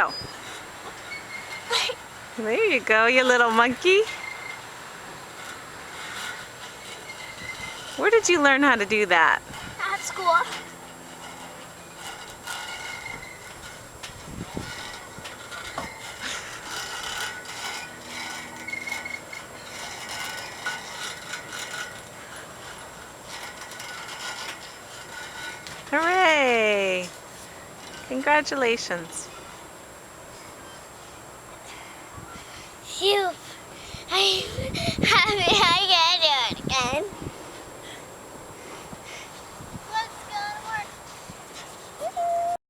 Oh. There you go, you little monkey. Where did you learn how to do that? At school. Hooray! Congratulations. Phew. I'm happy I